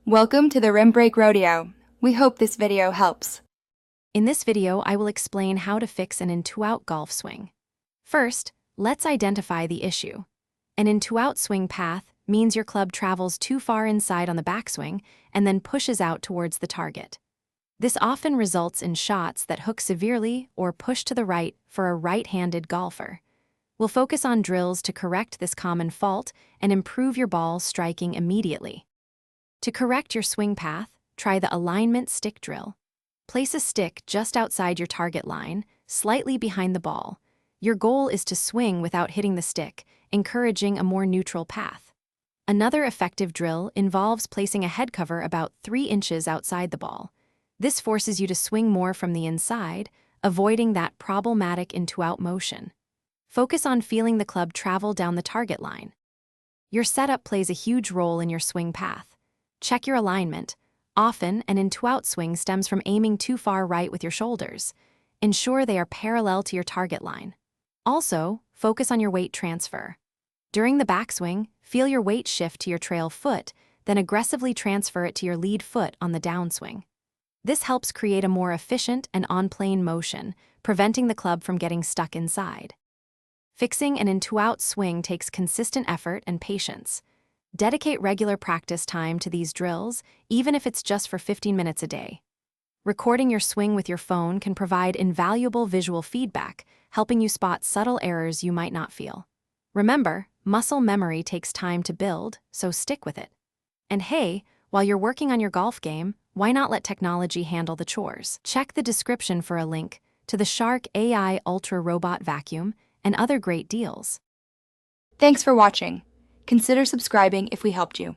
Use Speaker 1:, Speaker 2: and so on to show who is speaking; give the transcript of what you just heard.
Speaker 1: Welcome to the Rim Break Rodeo. We hope this video helps.
Speaker 2: In this video, I will explain how to fix an in-two-out golf swing. First, let's identify the issue. An in-two-out swing path means your club travels too far inside on the backswing and then pushes out towards the target. This often results in shots that hook severely or push to the right for a right-handed golfer. We'll focus on drills to correct this common fault and improve your ball striking immediately. To correct your swing path, try the alignment stick drill. Place a stick just outside your target line, slightly behind the ball. Your goal is to swing without hitting the stick, encouraging a more neutral path. Another effective drill involves placing a head cover about 3 inches outside the ball. This forces you to swing more from the inside, avoiding that problematic in-two-out motion. Focus on feeling the club travel down the target line. Your setup plays a huge role in your swing path. Check your alignment. Often, an in-two-out swing stems from aiming too far right with your shoulders. Ensure they are parallel to your target line. Also, focus on your weight transfer. During the backswing, feel your weight shift to your trail foot, then aggressively transfer it to your lead foot on the downswing. This helps create a more efficient and on-plane motion, preventing the club from getting stuck inside. Fixing an in-two-out swing takes consistent effort and patience. Dedicate regular practice time to these drills, even if it's just for 15 minutes a day. Recording your swing with your phone can provide invaluable visual feedback, helping you spot subtle errors you might not feel. Remember, muscle memory takes time to build, so stick with it. And hey, while you're working on your golf game, why not let technology handle the chores? Check the description for a link to the Shark AI Ultra Robot Vacuum and other great deals.
Speaker 1: Thanks for watching. Consider subscribing if we helped you.